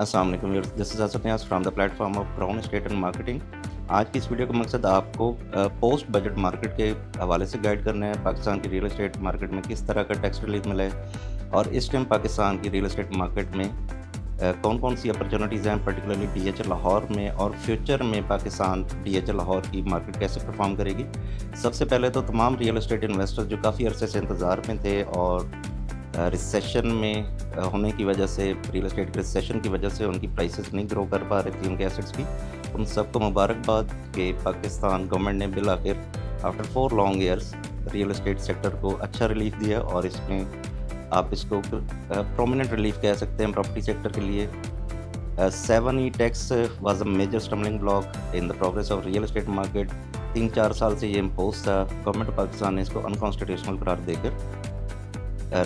अस्सलाम वालेकुम viewers, this is Asad Niyaz from the platform of crown estate and marketing. आज की इस वीडियो का मकसद आपको पोस्ट बजट मार्केट के हवाले से गाइड करना है। पाकिस्तान की रियल एस्टेट मार्केट में किस तरह का टैक्स रिलीफ मिला है और इस टाइम पाकिस्तान की रियल एस्टेट मार्केट में कौन-कौन सी अपॉर्चुनिटीज़ हैं, पर्टिकुलरली डीएचए लाहौर में, और फ्यूचर में पाकिस्तान डीएचए लाहौर की मार्केट कैसे परफॉर्म करेगी। सबसे पहले तो तमाम रियल एस्टेट इन्वेस्टर जो काफ़ी अरसे से इंतज़ार में थे और रिसेशन में होने की वजह से, रियल एस्टेट के रिसेशन की वजह से उनकी प्राइसेस नहीं ग्रो कर पा रही थी उनके एसेट्स की, उन सबको मुबारकबाद कि पाकिस्तान गवर्नमेंट ने बिल आखिर after 4 long years real estate sector को अच्छा रिलीफ दिया। और इसमें आप इसको प्रोमिनेंट रिलीफ कह सकते हैं प्रॉपर्टी सेक्टर के लिए। 7E tax was a major stumbling block in the progress of real estate market. 3-4 साल से ये इम्पोज था। गवर्नमेंट पाकिस्तान ने इसको अनकॉन्स्टिट्यूशनल करार देकर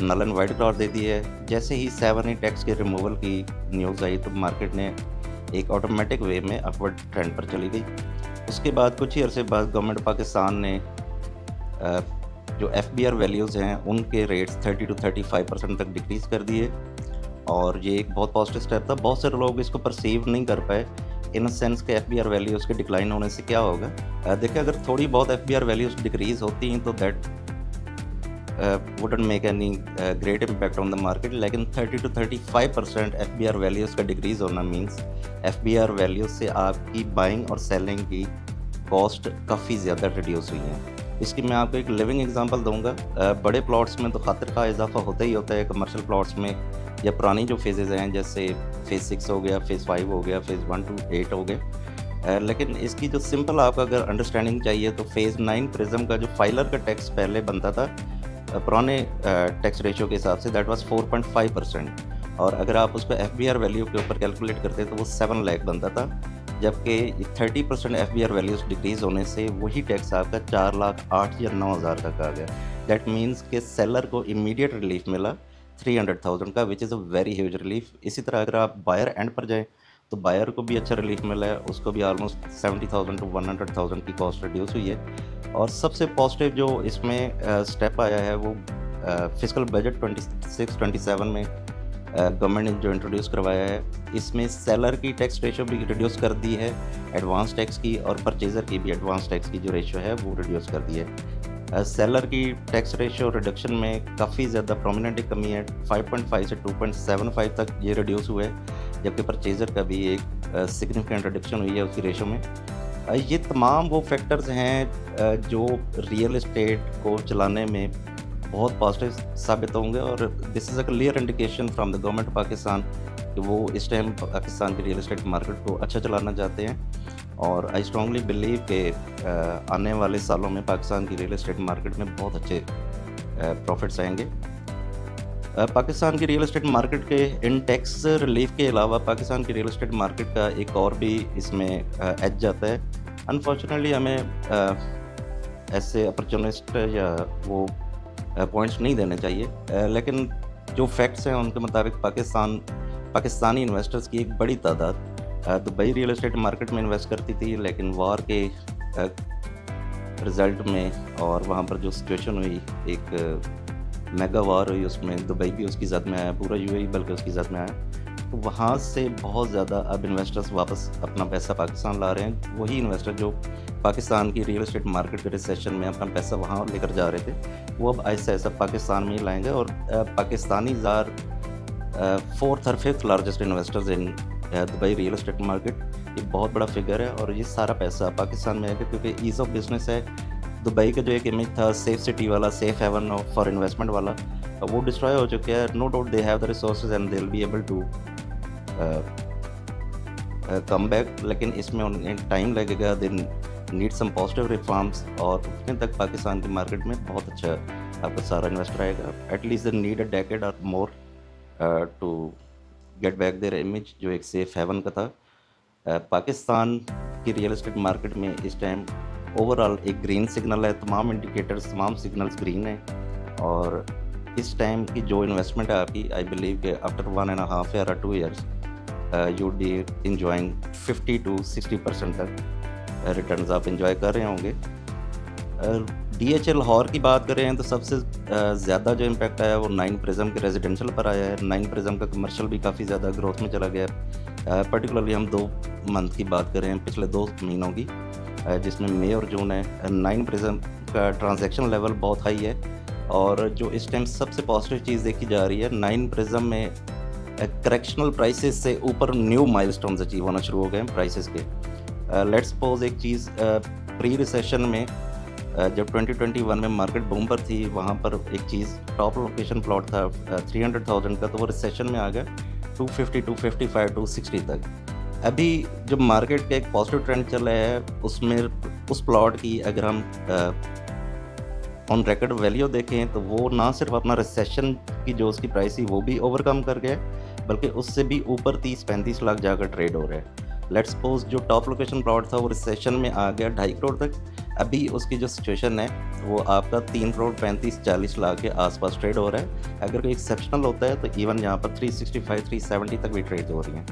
नल एंड वाइड करार दे दी है। जैसे ही 7E टैक्स के रिमूवल की न्यूज़ आई तो मार्केट ने एक ऑटोमेटिक वे में अपवर्ड ट्रेंड पर चली गई। उसके बाद कुछ ही अरसे बाद गवर्नमेंट पाकिस्तान ने जो FBR वैल्यूज़ हैं उनके रेट्स 30 to 35% तक डिक्रीज़ कर दिए, और ये एक बहुत पॉजिटिव स्टेप था। बहुत सारे लोग इसको परसीव नहीं कर पाए इन सेंस के FBR वैल्यूज़ के डिक्लाइन होने से क्या होगा। देखिए, अगर थोड़ी बहुत FBR वैल्यूज़ डिक्रीज़ होती हैं तो that wouldn't make any great impact on the market, लेकिन 30 to 35% FBR वैल्यूज़ का डिक्रीज़ होना मीन्स FBR वैल्यूज़ से आपकी बाइंग और सेलिंग की कॉस्ट काफ़ी ज़्यादा रिड्यूस हुई है। इसकी मैं आपको एक लिविंग एग्जांपल दूंगा। बड़े प्लॉट्स में तो खातिर का इजाफा होता ही होता है। कमर्शियल प्लॉट्स में या पुरानी जो फेजेज़ हैं, जैसे फेज़ 6 हो गया, फेज़ 5 हो गया, फेज़ 1 to 8 हो गए, लेकिन इसकी जो सिंपल आपको अगर अंडरस्टैंडिंग चाहिए तो फेज़ 9 प्रिज्म का जो फाइलर का टैक्स पहले बनता था पुराने टैक्स रेशियो के हिसाब से, दैट वाज 4.5%, और अगर आप उसको FBR वैल्यू के ऊपर कैलकुलेट करते तो वो 7 लाख बनता था। जबकि 30% FBR वैल्यूज़ डिक्रीज़ होने से वही टैक्स आपका 4 लाख 8 या 9 हज़ार तक आ गया। दैट मीन्स कि सेलर को इमीडिएट रिलीफ मिला 300,000 का, which is a very huge relief. इसी तरह अगर आप बायर एंड पर जाएँ तो बायर को भी अच्छा रिलीफ मिला है, उसको भी ऑलमोस्ट 70,000 to 100,000 की कॉस्ट रिड्यूस हुई है। और सबसे पॉजिटिव जो इसमें स्टेप आया है वो फिस्कल बजट 26-27 में गवर्नमेंट ने जो इंट्रोड्यूस करवाया है, इसमें सेलर की टैक्स रेशियो भी रिड्यूस कर दी है, एडवांस टैक्स की, और परचेज़र की भी एडवांस टैक्स की जो रेशियो है वो रिड्यूस कर दी है। सेलर की टैक्स रेशियो रिडक्शन में काफ़ी ज़्यादा प्रोमिनेंट कमी है। 5.5 से 2.75 तक ये रिड्यूस हुए, जबकि परचेज़र का भी एक सिग्निफिकेंट रिडक्शन हुई है उसकी रेशो में। ये तमाम वो फैक्टर्स हैं जो रियल एस्टेट को चलाने में बहुत पॉजिटिव साबित होंगे, और this is a clear indication from the government Pakistan कि वो इस टाइम पाकिस्तान की रियल एस्टेट मार्केट को अच्छा चलाना चाहते हैं। और आई स्ट्रांगली बिलीव कि आने वाले सालों में पाकिस्तान की रियल एस्टेट मार्केट में बहुत अच्छे प्रॉफिट्स आएंगे। पाकिस्तान की रियल एस्टेट मार्केट के इन टैक्स रिलीफ के अलावा पाकिस्तान की रियल एस्टेट मार्केट का एक और भी इसमें एज जाता है। अनफॉर्चुनेटली हमें ऐसे अपॉर्चुनिस्ट या वो पॉइंट्स नहीं देने चाहिए, लेकिन जो फैक्ट्स हैं उनके मुताबिक पाकिस्तानी इन्वेस्टर्स की एक बड़ी तादाद दुबई रियल एस्टेट मार्केट में इन्वेस्ट करती थी, लेकिन वार के रिज़ल्ट में और वहाँ पर जो सिचुएशन हुई, एक मेगा वार हुई, उसमें दुबई भी उसकी ज़द में आया, पूरा UAE बल्कि उसकी ज़द में आया। तो वहाँ से बहुत ज़्यादा अब इन्वेस्टर्स वापस अपना पैसा पाकिस्तान ला रहे हैं। वही इन्वेस्टर जो पाकिस्तान की रियल एस्टेट मार्केट के रिसेशन में अपना पैसा वहाँ लेकर जा रहे थे, वो अब ऐसा ऐसा पाकिस्तान में ही लाएंगे। और पाकिस्तानी ज़ार 4th और 5th largest investors in Dubai real estate market. ये बहुत बड़ा फिगर है, और ये सारा पैसा पाकिस्तान में आएगा क्योंकि ईज़ ऑफ बिजनेस है। दुबई का जो एक इमेज था सेफ सिटी वाला, सेफ हेवन फॉर इन्वेस्टमेंट वाला, वो डिस्ट्रॉय हो चुका है। No doubt they have the resources and they will be able to come back, लेकिन इसमें उन्हें टाइम लगेगा। They need some positive reforms, और उतने तक पाकिस्तान की मार्केट में बहुत अच्छा आपका सारा इन्वेस्टर आएगा। At least they need a decade और more to get back their image जो एक सेफ हेवन का था। पाकिस्तान की रियल एस्टेट मार्केट में इस टाइम ओवरऑल एक ग्रीन सिग्नल है। तमाम इंडिकेटर्स, तमाम सिग्नल्स ग्रीन हैं, और इस टाइम की जो इन्वेस्टमेंट है आपकी, आई बिलीव कि आफ्टर 1.5 या 2 years you would be enjoying 50 to 60% तक रिटर्न्स आप इंजॉय कर रहे होंगे। DHA लाहौर की बात करें तो सबसे ज़्यादा जो इम्पैक्ट आया वो 9 प्रिज्म के रेजिडेंशियल पर आया है। 9 प्रिज्म का कमर्शियल भी काफ़ी ज़्यादा ग्रोथ में चला गया है। पर्टिकुलरली हम 2 मंथ की बात करें, पिछले 2 महीनों की, जिसमें मई और जून है। 9 प्रिज्म का ट्रांजैक्शन लेवल बहुत हाई है और जो इस टाइम सबसे पॉजिटिव चीज़ देखी जा रही है, 9 प्रिज्म में करेक्शनल प्राइसेस से ऊपर न्यू माइलस्टोन्स अचीव होना शुरू हो गए हैं प्राइसेस के। लेट्स सपोज एक चीज़, प्री रिसेशन में जब 2021 में मार्केट बूम पर थी, वहाँ पर एक चीज़ टॉप लोकेशन प्लॉट था 300,000 का, तो वो रिसेशन में आ गया 250, 255, 260 तक। अभी जब मार्केट का एक पॉजिटिव ट्रेंड चल रहा है, उसमें उस प्लॉट की अगर हम ऑन रिकॉर्ड वैल्यू देखें तो वो ना सिर्फ अपना रिसेशन की जो उसकी प्राइस थी वो भी ओवरकम कर गया, बल्कि उससे भी ऊपर 30-35 लाख जाकर ट्रेड हो रहा है। लेट्स सपोज जो टॉप लोकेशन प्लॉट था वो रिसेशन में आ गया 2.5 करोड़ तक। अभी उसकी जो सिचुएशन है वो आपका 3 करोड़ 35-40 लाख के आसपास ट्रेड हो रहा है। अगर कोई एक्सेप्शनल होता है तो इवन यहाँ पर 365, 370 तक भी ट्रेड हो रही हैं।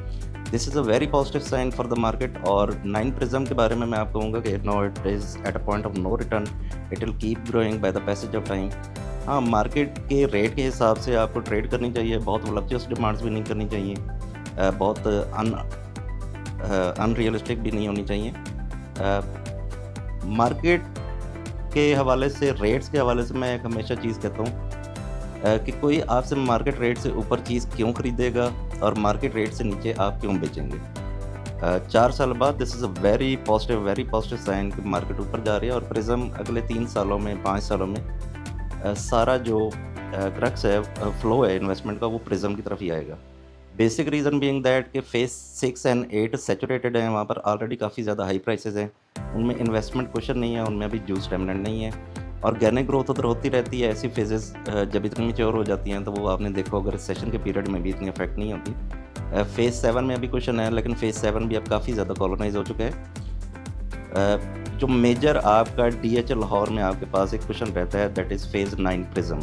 This is a very positive sign for the market. और 9 प्रिज्म के बारे में मैं आपको कहूँगा कि no, it is at a point of no return, it will keep growing by the passage of time. हाँ, मार्केट के रेट के हिसाब से आपको ट्रेड करनी चाहिए, बहुत वॉलक्टियस डिमांड्स भी नहीं करनी चाहिए, बहुत अनरियलिस्टिक भी नहीं होनी चाहिए। मार्केट के हवाले से, रेट्स के हवाले से मैं एक हमेशा चीज़ कहता हूँ कि कोई आपसे मार्केट रेट से ऊपर चीज़ क्यों खरीदेगा और मार्केट रेट से नीचे आप क्यों बेचेंगे। 4 साल बाद this is a very positive sign कि मार्केट ऊपर जा रही है और प्रिज्म अगले 3 सालों में, 5 सालों में सारा जो क्रक्स है, फ्लो है इन्वेस्टमेंट का, वो प्रिज्म की तरफ ही आएगा। बेसिक रीज़न बीइंग दैट कि फेज़ 6 एंड 8 सैचुरेटेड हैं, वहाँ पर ऑलरेडी काफ़ी ज़्यादा हाई प्राइसेस हैं, उनमें इन्वेस्टमेंट क्वेश्चन नहीं है, उनमें अभी जूस डोमिनेंट नहीं है। ऑर्गेनिक ग्रोथ उधर होती रहती है। ऐसी फेजेस जब इतनी मैच्योर हो जाती हैं तो वो आपने देखा होगा रिसेशन के पीरियड में भी इतनी इफेक्ट नहीं होती। फेज़ 7 में अभी क्वेश्चन है, लेकिन फेज़ 7 भी अब काफ़ी ज़्यादा कॉलोनाइज हो चुका है। जो मेजर आपका DH लाहौर में आपके पास एक क्वेश्चन रहता है, दैट इज़ फेज़ 9 प्रिज्म।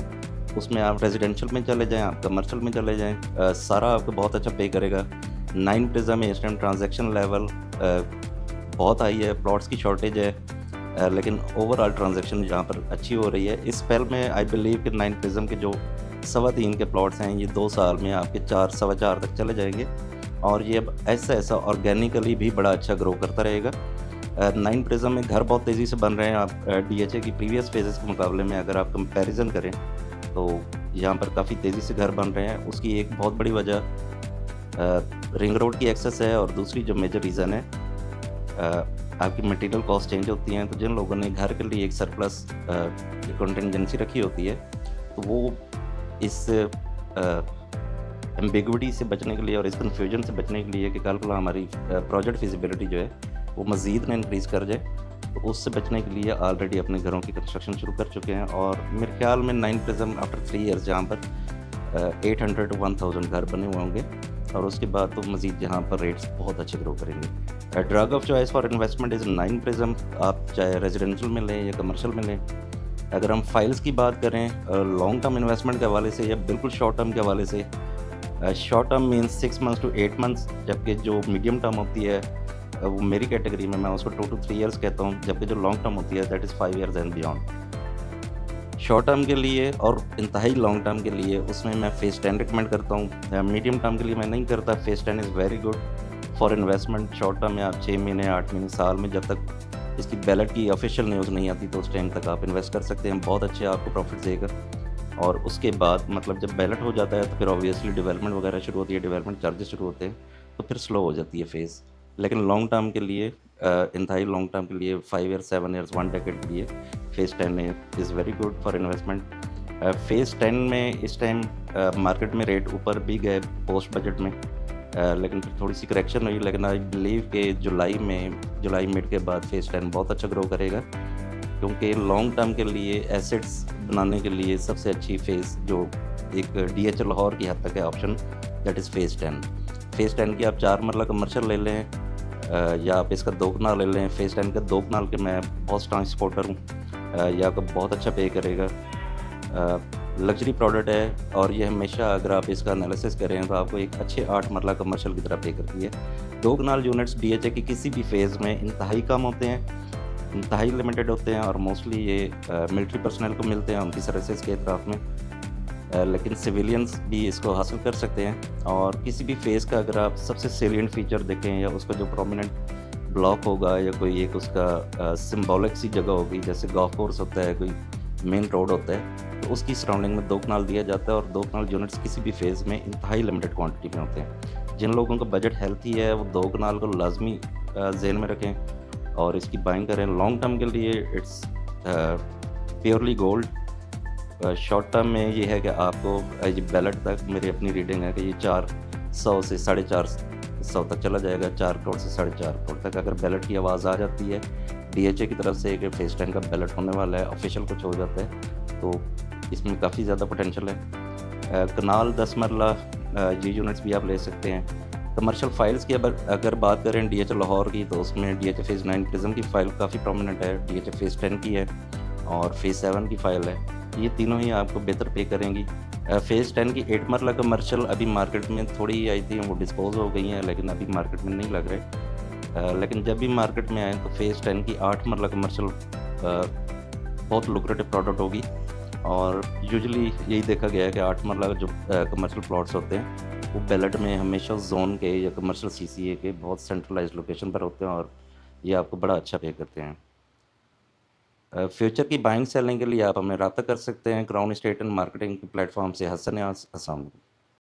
उसमें आप रेजिडेंशियल में चले जाएँ, आप कमर्शियल में चले जाएँ, सारा आपको बहुत अच्छा पे करेगा। 9 प्रिज्म में इस टाइम ट्रांजैक्शन लेवल बहुत हाई है, प्लॉट्स की शॉर्टेज है, लेकिन ओवरऑल ट्रांजैक्शन यहाँ पर अच्छी हो रही है। इस स्पेल में आई बिलीव कि 9 प्रिज्म के जो 3.25 के प्लॉट्स हैं, ये 2 साल में आपके 4, 4.25 तक चले जाएंगे और ये अब ऐसा ऑर्गेनिकली भी बड़ा अच्छा ग्रो करता रहेगा। 9 प्रिज्म में घर बहुत तेज़ी से बन रहे हैं। आप DHA की प्रीवियस फेजेस के मुकाबले में अगर आप कंपैरिजन करें तो यहाँ पर काफ़ी तेज़ी से घर बन रहे हैं। उसकी एक बहुत बड़ी वजह रिंग रोड की एक्सेस है और दूसरी जो मेजर रीज़न है, आपकी मटेरियल कॉस्ट चेंज होती हैं। तो जिन लोगों ने घर के लिए एक सरप्लस कंटिजेंसी रखी होती है, तो वो इस एम्बिग्विटी से बचने के लिए और इस कन्फ्यूजन से बचने के लिए कि कल को हमारी प्रोजेक्ट फिजिबिलिटी जो है वो मज़ीद ना इंक्रीज़ कर जाए, तो उससे बचने के लिए ऑलरेडी अपने घरों की कंस्ट्रक्शन शुरू कर चुके हैं। और मेरे ख्याल में 9 प्रिज्म आफ्टर 3 ईयर्स जहाँ पर 800 to 1000 घर बने हुए होंगे और उसके बाद तो मज़ीद जहाँ पर रेट्स बहुत अच्छे ग्रो करेंगे। Drug of choice for investment is 9 prism. आप चाहे रेजिडेंशियल में लें या कमर्शियल में लें। अगर हम फाइल्स की बात करें लॉन्ग टर्म इन्वेस्टमेंट के हवाले से या बिल्कुल शॉर्ट टर्म के हवाले से, short term means 6 months to 8 months, जबकि जो मीडियम टर्म होती है वो मेरी कैटेगरी में मैं उसको 2 to 3 ईयर्स कहता हूँ, जबकि जो लॉन्ग टर्म होती है that is 5 years and beyond. Short term के लिए और इंतहाई लॉन्ग टर्म के लिए उसमें मैं फेज़ 10 रिकमेंड करता हूँ। मीडियम टर्म के लिए मैं नहीं करता। Phase 10 is very good for investment. Short term में आप 6 महीने, 8 महीने, साल में, जब तक इसकी बैलेट की ऑफिशियल न्यूज़ नहीं आती तो उस टाइम तक आप इन्वेस्ट कर सकते हैं। बहुत अच्छे आपको प्रॉफिट देगा। और उसके बाद मतलब जब बैलेट हो जाता है तो फिर ऑब्वियसली डेवलपमेंट वगैरह शुरू होती है, डेवलपमेंट चार्जेस शुरू होते हैं, तो फिर स्लो हो जाती है फेज़। लेकिन लॉन्ग टर्म के लिए, इंतहाई लॉन्ग टर्म के लिए 5 ईयर्स, 7 ईयर्स, 1 डेकेड के लिए phase 10 is very good for investment. Phase 10 में इस टाइम मार्केट में रेट ऊपर भी गए पोस्ट बजट में, लेकिन फिर थोड़ी सी करेक्शन हुई। लेकिन आई बिलीव कि जुलाई मिड के बाद फेज़ 10 बहुत अच्छा ग्रो करेगा, क्योंकि लॉन्ग टर्म के लिए एसेट्स बनाने के लिए सबसे अच्छी फेज़ जो एक DH लाहौर की हद तक है option, that is phase 10। Phase 10 की आप 4 मरला कमर्शियल ले लें या आप इसका 2 कनाल ले लें। फेज़ 10 का 2 कनाल के मैं बहुत स्ट्रॉन्ग सपोर्टर हूँ। ये आपको बहुत अच्छा पे करेगा। लग्जरी प्रोडक्ट है और ये हमेशा अगर आप इसका एनालिसिस करें तो आपको एक अच्छे 8 मरला कमर्शियल की तरह पे करती है। 2 कनाल यूनिट्स DHA की किसी भी फेज़ में इंतहाई कम होते हैं, इंतहाई लिमिटेड होते हैं और मोस्टली ये मिलिट्री पर्सनल को मिलते हैं उनकी सर्विसेज के इतराफ़ में। लेकिन सिविलियंस भी इसको हासिल कर सकते हैं। और किसी भी फेज़ का अगर आप सबसे सेलिएंट फ़ीचर देखें या उसका जो प्रोमिनेंट ब्लॉक होगा या कोई एक उसका सिंबॉलिक सी जगह होगी, जैसे गोल्फ कोर्स होता है, कोई मेन रोड होता है, तो उसकी सराउंडिंग में 2 कनाल दिया जाता है और 2 कनाल यूनिट्स किसी भी फ़ेज़ में इंतहाई लिमिटेड क्वांटिटी में होते हैं। जिन लोगों का बजट हेल्थी है वो 2 कनाल को लाज़मी ज़हन में रखें और इसकी बाइंग करें। लॉन्ग टर्म के लिए it's purely gold. Short term में ये है कि आपको ये बैलेट तक मेरी अपनी रीडिंग है कि ये 400 से 450 तक चला जाएगा, 4 करोड़ से 4.5 करोड़ तक। अगर बैलेट की आवाज़ आ जाती है डीएचए की तरफ से कि फेज़ 10 का बैलेट होने वाला है, ऑफिशियल कुछ हो जाता है, तो इसमें काफ़ी ज़्यादा पोटेंशियल है। कनाल 10 मरला ये यूनिट्स भी आप ले सकते हैं। कमर्शियल फ़ाइल्स की अगर बात करें डीएचए लाहौर की, तो उसमें डीएचए फेज़ 9 प्रिज़्म की फ़ाइल काफ़ी प्रोमिनेंट है, डीएचए फेज़ 10 की है और फेज़ 7 की फ़ाइल है। ये तीनों ही आपको बेहतर पे करेंगी। फेज़ 10 की 8 मरला कमर्शियल अभी मार्केट में थोड़ी आई थी, वो डिस्पोज़ हो गई हैं, लेकिन अभी मार्केट में नहीं लग रहे। लेकिन जब भी मार्केट में आए तो फेज़ 10 की 8 मरला कमर्शियल बहुत लुक्रेटिव प्रोडक्ट होगी। और यूजुअली यही देखा गया है कि 8 मरला जो कमर्शियल प्लॉट्स होते हैं वो बैलेट में हमेशा ज़ोन के या कमर्शियल सीसीए के बहुत सेंट्रलाइज्ड लोकेशन पर होते हैं और ये आपको बड़ा अच्छा पे करते हैं। फ्यूचर की बाइंग सेलिंग के लिए आप हमें रब्ता कर सकते हैं crown estate and marketing platform से। हसन अस्सलाम वालेकुम।